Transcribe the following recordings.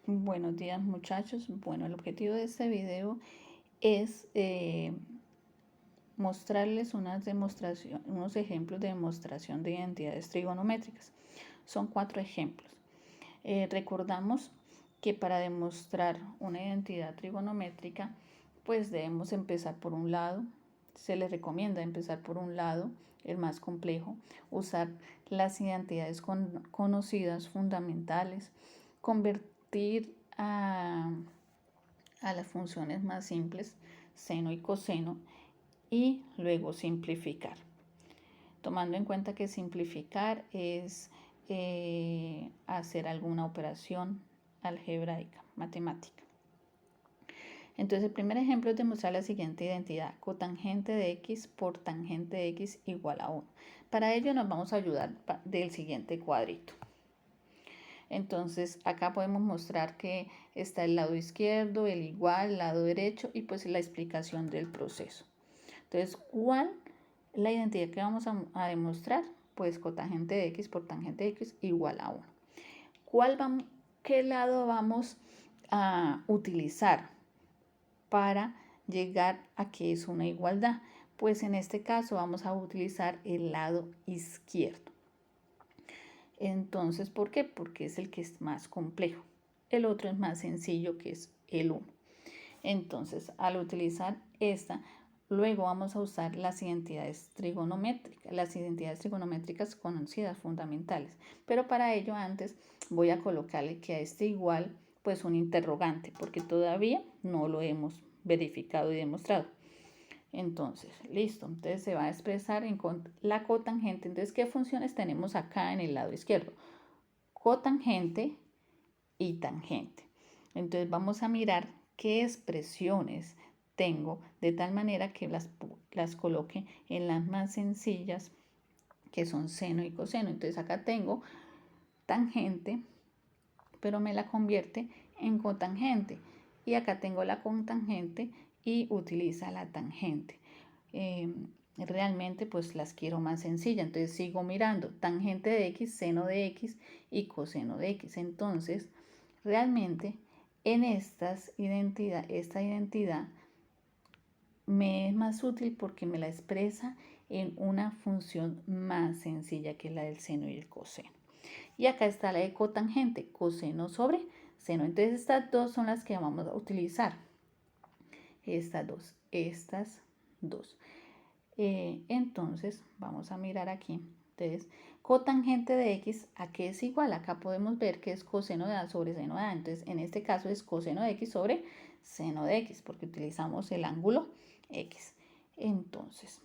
Buenos días, muchachos. Bueno, el objetivo de este video es mostrarles unos ejemplos de demostración de identidades trigonométricas. Son 4 ejemplos. Recordamos que para demostrar una identidad trigonométrica, pues debemos empezar por un lado. Se les recomienda empezar por un lado, el más complejo, usar las identidades conocidas fundamentales, convertir a las funciones más simples, seno y coseno, y luego simplificar. Tomando en cuenta que simplificar es hacer alguna operación algebraica, matemática. Entonces, el primer ejemplo es demostrar la siguiente identidad: cotangente de x por tangente de x igual a 1. Para ello nos vamos a ayudar del siguiente cuadrito. Entonces, acá podemos mostrar que está el lado izquierdo, el igual, el lado derecho y pues la explicación del proceso. Entonces, ¿cuál es la identidad que vamos a demostrar? Pues cotangente de x por tangente de x igual a 1. ¿Qué lado vamos a utilizar para llegar a que es una igualdad? Pues en este caso vamos a utilizar el lado izquierdo. Entonces, ¿por qué? Porque es el que es más complejo. El otro es más sencillo, que es el 1. Entonces, al utilizar esta, luego vamos a usar las identidades trigonométricas conocidas fundamentales. Pero para ello antes voy a colocarle que a este igual, pues un interrogante, porque todavía no lo hemos verificado y demostrado. Entonces, listo. Entonces se va a expresar en la cotangente. Entonces, ¿qué funciones tenemos acá en el lado izquierdo? Cotangente y tangente. Entonces vamos a mirar qué expresiones tengo de tal manera que las coloque en las más sencillas, que son seno y coseno. Entonces acá tengo tangente, pero me la convierte en cotangente. Y acá tengo la cotangente y utiliza la tangente. Realmente pues las quiero más sencillas, entonces sigo mirando tangente de x, seno de x y coseno de x. Entonces realmente en esta identidad me es más útil porque me la expresa en una función más sencilla que la del seno y el coseno. Y acá está la de cotangente, coseno sobre seno. Entonces estas dos son las que vamos a utilizar. Estas dos. Entonces vamos a mirar aquí. Entonces, cotangente de x, ¿a qué es igual? Acá podemos ver que es coseno de a sobre seno de a. Entonces, en este caso es coseno de x sobre seno de x, porque utilizamos el ángulo x. Entonces,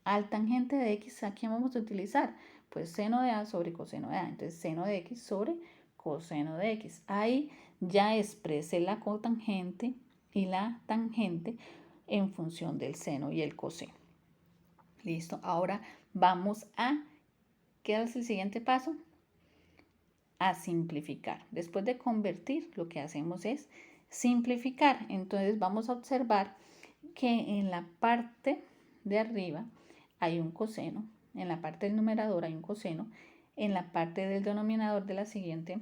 al tangente de x, ¿a quién vamos a utilizar? Pues seno de a sobre coseno de a. Entonces, seno de x sobre coseno de x. Ahí ya expresé la cotangente y la tangente en función del seno y el coseno. Listo, ahora vamos a, ¿qué es el siguiente paso? A simplificar. Después de convertir, lo que hacemos es simplificar. Entonces vamos a observar que en la parte de arriba hay un coseno, en la parte del numerador hay un coseno, en la parte del denominador de la siguiente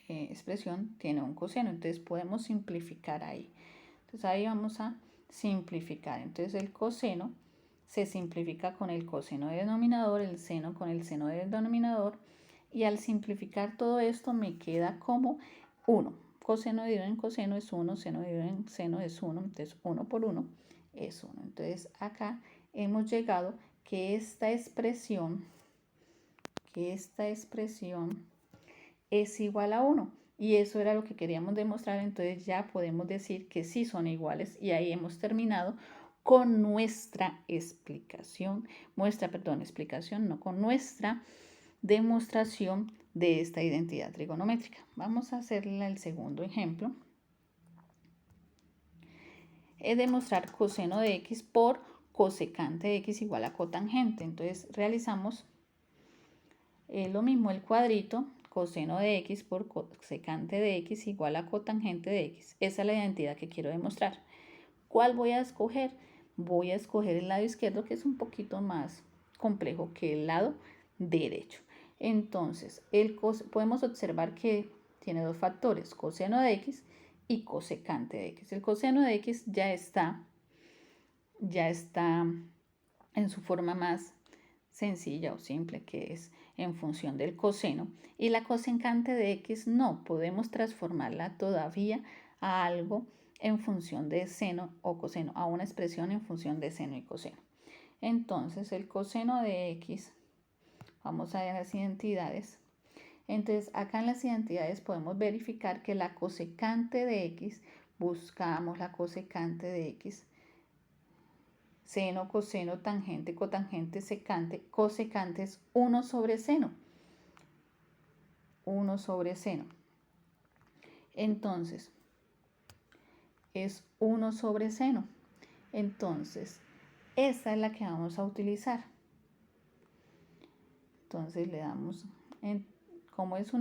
expresión tiene un coseno. Entonces podemos simplificar ahí. Entonces ahí vamos a simplificar. Entonces el coseno se simplifica con el coseno de denominador, el seno con el seno del denominador, y al simplificar todo esto me queda como 1. Coseno dividido en coseno es 1, seno dividido en seno es 1, entonces 1 por 1 es 1. Entonces acá hemos llegado que esta expresión es igual a 1. Y eso era lo que queríamos demostrar, entonces ya podemos decir que sí son iguales y ahí hemos terminado con nuestra explicación, con nuestra demostración de esta identidad trigonométrica. Vamos a hacerle el segundo ejemplo. Es demostrar coseno de x por cosecante de x igual a cotangente. Entonces realizamos lo mismo, el cuadrito, coseno de x por cosecante de x igual a cotangente de x. Esa es la identidad que quiero demostrar. ¿Cuál voy a escoger? Voy a escoger el lado izquierdo, que es un poquito más complejo que el lado derecho. Entonces, podemos observar que tiene dos factores, coseno de x y cosecante de x. El coseno de x ya está en su forma más sencilla o simple, que es en función del coseno, y la cosecante de x no, podemos transformarla todavía a algo en función de seno o coseno, a una expresión en función de seno y coseno. Entonces el coseno de x, vamos a ver las identidades. Entonces acá en las identidades podemos verificar que la cosecante de x, buscamos la cosecante de x, seno, coseno, tangente, cotangente, secante. Cosecante es 1 sobre seno. 1 sobre seno. Entonces, es 1 sobre seno. Entonces, esta es la que vamos a utilizar. Entonces, le damos, como es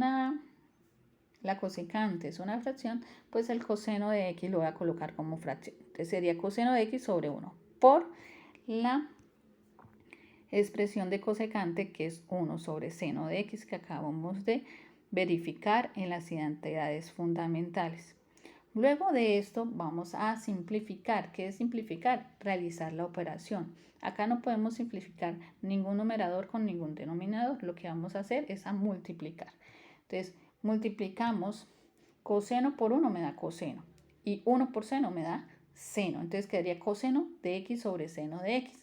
la cosecante es una fracción, pues el coseno de x lo voy a colocar como fracción. Entonces, sería coseno de x sobre 1 por la expresión de cosecante, que es 1 sobre seno de x, que acabamos de verificar en las identidades fundamentales. Luego de esto vamos a simplificar. ¿Qué es simplificar? Realizar la operación. Acá no podemos simplificar ningún numerador con ningún denominador. Lo que vamos a hacer es a multiplicar. Entonces, multiplicamos coseno por 1 me da coseno y 1 por seno me da seno. Entonces quedaría coseno de x sobre seno de x.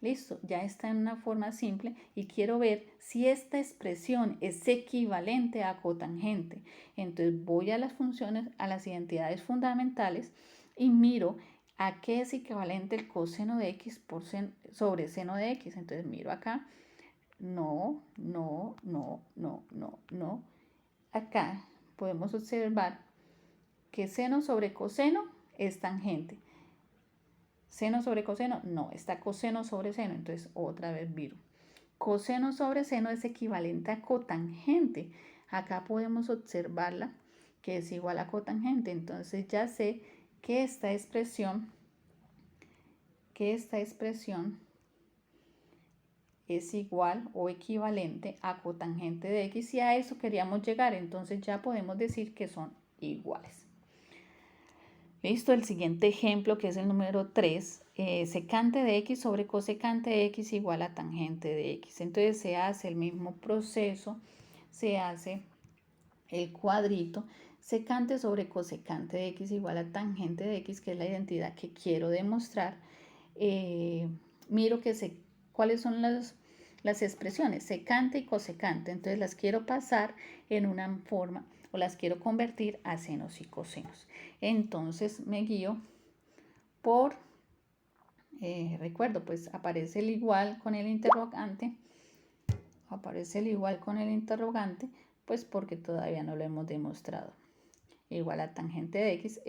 Listo, ya está en una forma simple y quiero ver si esta expresión es equivalente a cotangente. Entonces voy a las funciones, a las identidades fundamentales y miro a qué es equivalente el coseno de x sobre seno de x. Entonces miro acá, no. Acá podemos observar que seno sobre coseno es tangente. Seno sobre coseno, no, está coseno sobre seno, entonces otra vez viro. Coseno sobre seno es equivalente a cotangente. Acá podemos observarla, que es igual a cotangente, entonces ya sé que esta expresión es igual o equivalente a cotangente de x y a eso queríamos llegar, entonces ya podemos decir que son iguales. Listo, el siguiente ejemplo, que es el número 3, secante de x sobre cosecante de x igual a tangente de x. Entonces se hace el mismo proceso, se hace el cuadrito, secante sobre cosecante de x igual a tangente de x, que es la identidad que quiero demostrar. Miro cuáles son las expresiones, secante y cosecante, entonces las quiero pasar en una forma o las quiero convertir a senos y cosenos. Entonces me guío por, recuerdo, pues aparece el igual con el interrogante, pues porque todavía no lo hemos demostrado. Igual a tangente de x,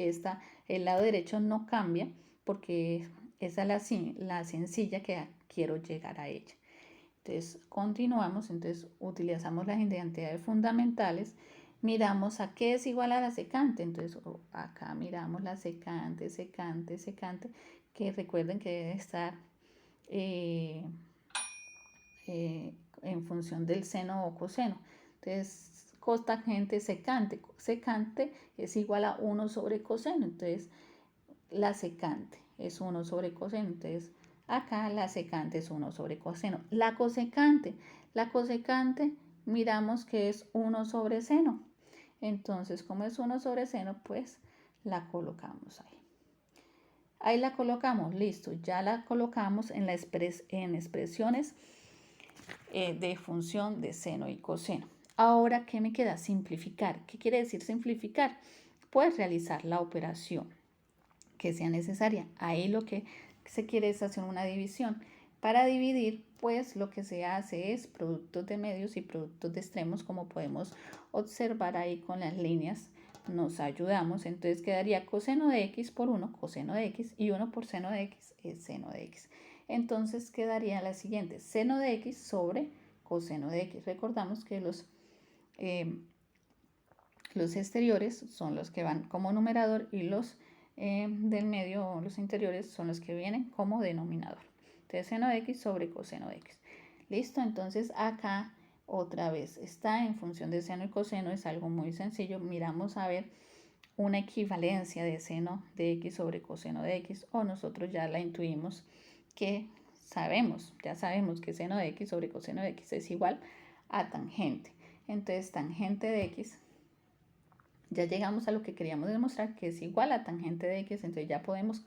el lado derecho no cambia porque esa es la sencilla que quiero llegar a ella. Entonces continuamos, entonces utilizamos las identidades fundamentales, miramos a qué es igual a la secante, entonces acá miramos la secante, que recuerden que debe estar en función del seno o coseno. Entonces cotangente, secante es igual a 1 sobre coseno, entonces la secante es 1 sobre coseno, entonces acá la secante es 1 sobre coseno. La cosecante miramos que es 1 sobre seno. Entonces, como es 1 sobre seno, pues la colocamos ahí. Ahí la colocamos, listo. Ya la colocamos en expresiones de función de seno y coseno. Ahora, ¿qué me queda? Simplificar. ¿Qué quiere decir simplificar? Pues realizar la operación que sea necesaria. Ahí lo que se quiere es hacer una división. Para dividir, pues lo que se hace es productos de medios y productos de extremos, como podemos observar ahí con las líneas, nos ayudamos. Entonces quedaría coseno de x por 1, coseno de x, y 1 por seno de x es seno de x. Entonces quedaría la siguiente, seno de x sobre coseno de x. Recordamos que los exteriores son los que van como numerador y los del medio, los interiores, son los que vienen como denominador. Entonces, seno de x sobre coseno de x. Listo, entonces acá Otra vez, está en función de seno y coseno, es algo muy sencillo. Miramos a ver una equivalencia de seno de x sobre coseno de x, o nosotros ya la intuimos que ya sabemos que seno de x sobre coseno de x es igual a tangente. Entonces, tangente de x, ya llegamos a lo que queríamos demostrar, que es igual a tangente de x, entonces ya podemos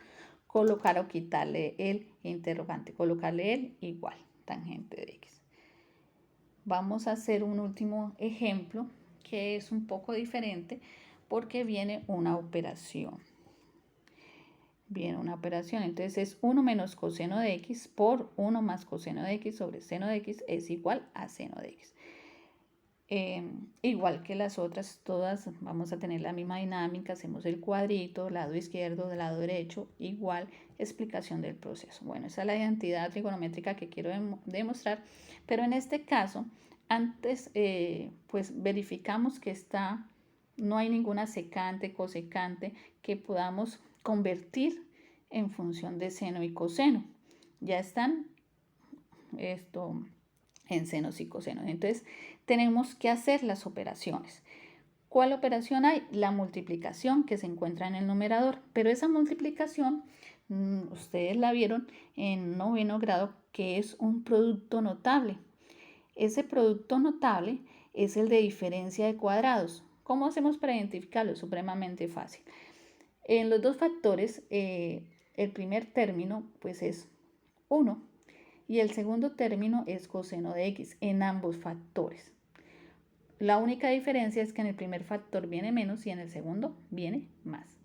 colocar o quitarle el interrogante, colocarle el igual, tangente de x. Vamos a hacer un último ejemplo que es un poco diferente porque viene una operación. Viene una operación, entonces es 1 menos coseno de x por 1 más coseno de x sobre seno de x es igual a seno de x. Igual que las otras, todas vamos a tener la misma dinámica, hacemos el cuadrito, lado izquierdo, del lado derecho, igual explicación del proceso. Bueno, esa es la identidad trigonométrica que quiero demostrar, pero en este caso, antes pues verificamos que no hay ninguna secante, cosecante que podamos convertir en función de seno y coseno. Ya están en senos y cosenos. Entonces, tenemos que hacer las operaciones. ¿Cuál operación hay? La multiplicación que se encuentra en el numerador, pero esa multiplicación, ustedes la vieron en 9º grado, que es un producto notable. Ese producto notable es el de diferencia de cuadrados. ¿Cómo hacemos para identificarlo? Es supremamente fácil. En los dos factores, el primer término pues es 1 y el segundo término es coseno de x en ambos factores. La única diferencia es que en el primer factor viene menos y en el segundo viene más.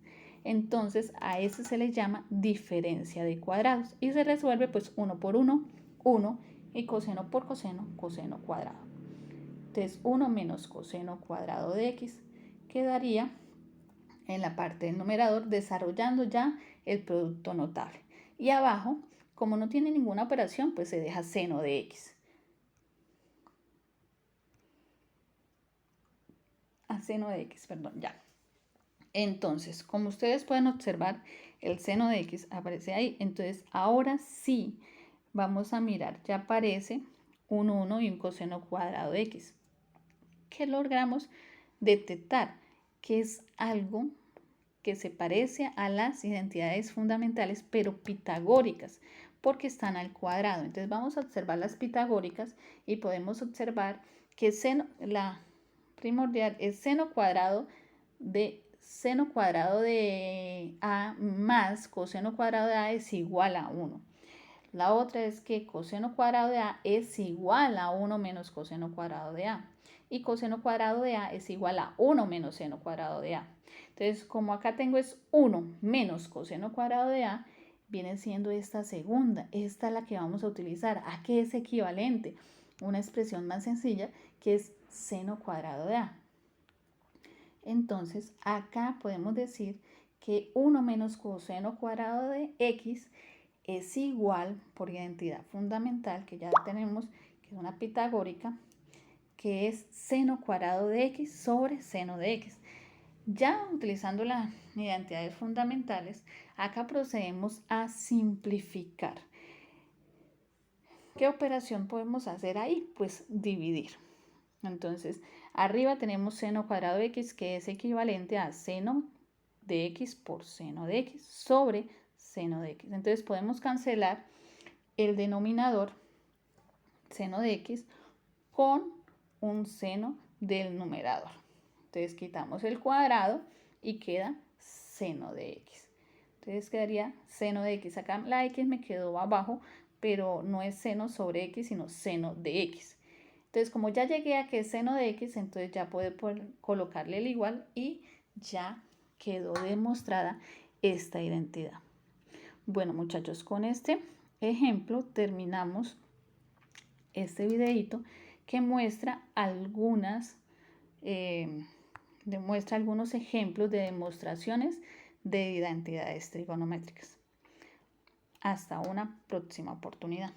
Entonces a ese se le llama diferencia de cuadrados y se resuelve pues 1 por 1, 1 y coseno por coseno, coseno cuadrado. Entonces 1 menos coseno cuadrado de x quedaría en la parte del numerador desarrollando ya el producto notable. Y abajo, como no tiene ninguna operación, pues se deja seno de x. Seno de x, perdón, ya. Entonces, como ustedes pueden observar, el seno de x aparece ahí. Entonces, ahora sí vamos a mirar, ya aparece un 1 y un coseno cuadrado de x. ¿Qué logramos detectar? Que es algo que se parece a las identidades fundamentales, pero pitagóricas, porque están al cuadrado. Entonces vamos a observar las pitagóricas y podemos observar que la primordial es seno cuadrado de a más coseno cuadrado de a es igual a 1. La otra es que coseno cuadrado de a es igual a 1 menos coseno cuadrado de a. Y coseno cuadrado de a es igual a 1 menos seno cuadrado de a. Entonces, como acá tengo es 1 menos coseno cuadrado de a, viene siendo esta segunda. Esta es la que vamos a utilizar. ¿A qué es equivalente? Una expresión más sencilla que es seno cuadrado de a. Entonces, acá podemos decir que 1 menos coseno cuadrado de x es igual, por identidad fundamental, que ya tenemos, que es una pitagórica, que es seno cuadrado de x sobre seno de x. Ya utilizando las identidades fundamentales, acá procedemos a simplificar. ¿Qué operación podemos hacer ahí? Pues dividir. Entonces, arriba tenemos seno cuadrado de x, que es equivalente a seno de x por seno de x sobre seno de x. Entonces, podemos cancelar el denominador, seno de x, con un seno del numerador. Entonces, quitamos el cuadrado y queda seno de x. Entonces, quedaría seno de x. Acá la x me quedó abajo, pero no es seno sobre x, sino seno de x. Entonces, como ya llegué a que es seno de x, entonces ya puedo colocarle el igual y ya quedó demostrada esta identidad. Bueno, muchachos, con este ejemplo terminamos este videito que muestra demuestra algunos ejemplos de demostraciones de identidades trigonométricas. Hasta una próxima oportunidad.